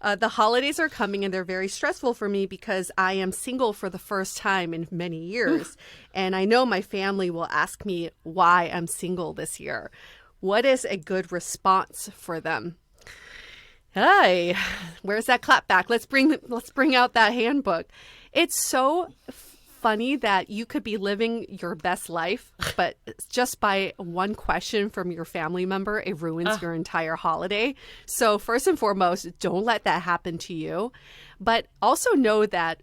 The holidays are coming and they're very stressful for me because I am single for the first time in many years. And I know my family will ask me why I'm single this year. What is a good response for them? Hey, where's that clap back? Let's bring out that handbook. It's so funny that you could be living your best life, but just by one question from your family member, it ruins your entire holiday. So first and foremost, don't let that happen to you. But also know that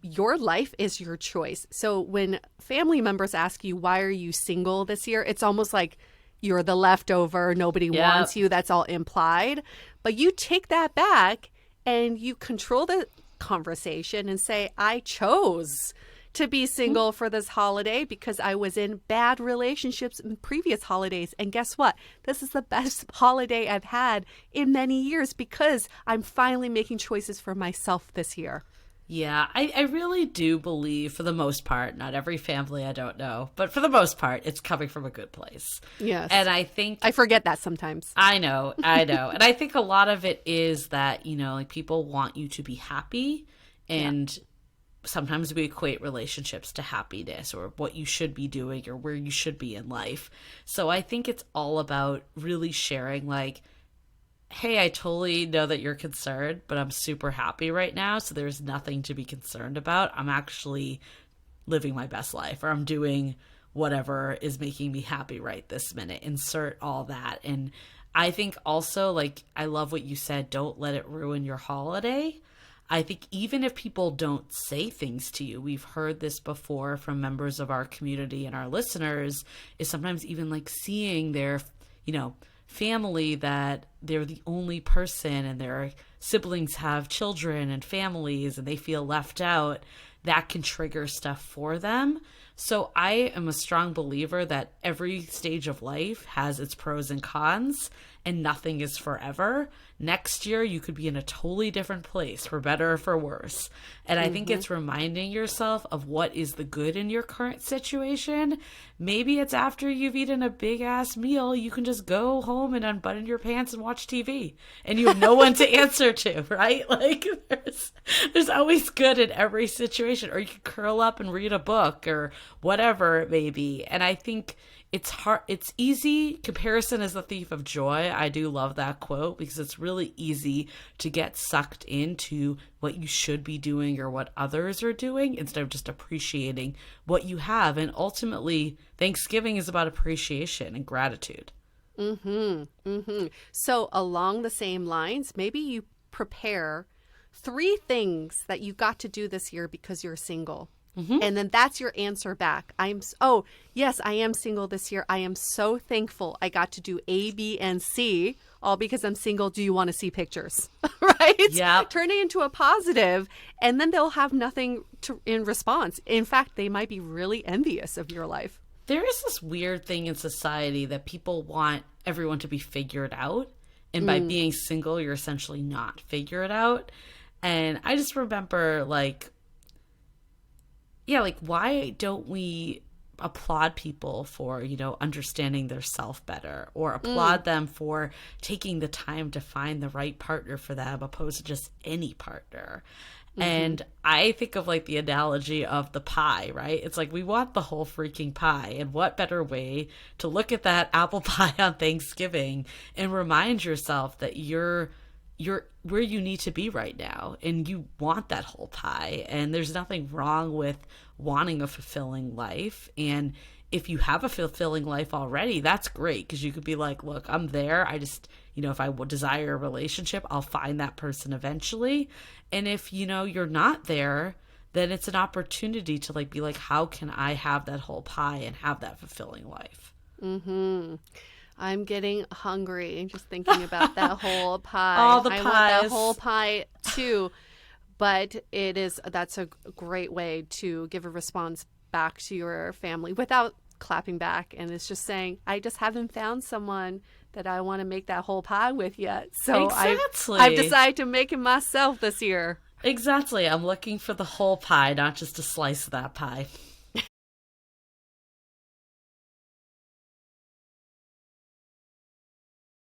your life is your choice. So when family members ask you, why are you single this year? It's almost like you're the leftover, nobody wants you. That's all implied. But you take that back and you control the conversation and say, I chose to be single for this holiday because I was in bad relationships in previous holidays. And guess what? This is the best holiday I've had in many years because I'm finally making choices for myself this year. Yeah, I really do believe, for the most part, not every family, I don't know, but for the most part, it's coming from a good place. Yes. And I think... I forget that sometimes. I know. And I think a lot of it is that, like people want you to be happy, and sometimes we equate relationships to happiness or what you should be doing or where you should be in life. So I think it's all about really sharing, like, hey, I totally know that you're concerned, but I'm super happy right now, so there's nothing to be concerned about. I'm actually living my best life, or I'm doing whatever is making me happy right this minute. Insert all that. And I think also, like, I love what you said, don't let it ruin your holiday. I think even if people don't say things to you, we've heard this before from members of our community and our listeners, is sometimes even like seeing their, family that they're the only person and their siblings have children and families and they feel left out, that can trigger stuff for them. So I am a strong believer that every stage of life has its pros and cons and nothing is forever. Next year, you could be in a totally different place, for better or for worse. And I think it's reminding yourself of what is the good in your current situation. Maybe it's after you've eaten a big ass meal, you can just go home and unbutton your pants and watch TV and you have no one to answer to, right? Like there's always good in every situation. Or you can curl up and read a book or whatever it may be. And I think it's hard. It's easy. Comparison is the thief of joy. I do love that quote because it's really easy to get sucked into what you should be doing or what others are doing instead of just appreciating what you have. And ultimately, Thanksgiving is about appreciation and gratitude. So along the same lines, maybe you prepare 3 things that you got to do this year because you're single. And then that's your answer back. Yes, I am single this year. I am so thankful I got to do A, B, and C, all because I'm single. Do you want to see pictures? Right? Yeah. Turn it into a positive, and then they'll have nothing in response. In fact, they might be really envious of your life. There is this weird thing in society that people want everyone to be figured out. And by being single, you're essentially not figured out. And I just remember, why don't we applaud people for, understanding their self better, or applaud them for taking the time to find the right partner for them opposed to just any partner. And I think of the analogy of the pie, right? It's like we want the whole freaking pie. And what better way to look at that apple pie on Thanksgiving and remind yourself that you're where you need to be right now and you want that whole pie, and there's nothing wrong with wanting a fulfilling life. And if you have a fulfilling life already, that's great, because you could be like, look, I'm there. I just, if I would desire a relationship, I'll find that person eventually. And if, you're not there, then it's an opportunity to be like, how can I have that whole pie and have that fulfilling life? I'm getting hungry just thinking about that whole pie. All the pies. I want that whole pie too. But that's a great way to give a response back to your family without clapping back. And it's just saying, I just haven't found someone that I want to make that whole pie with yet. So exactly. I've decided to make it myself this year. Exactly. I'm looking for the whole pie, not just a slice of that pie.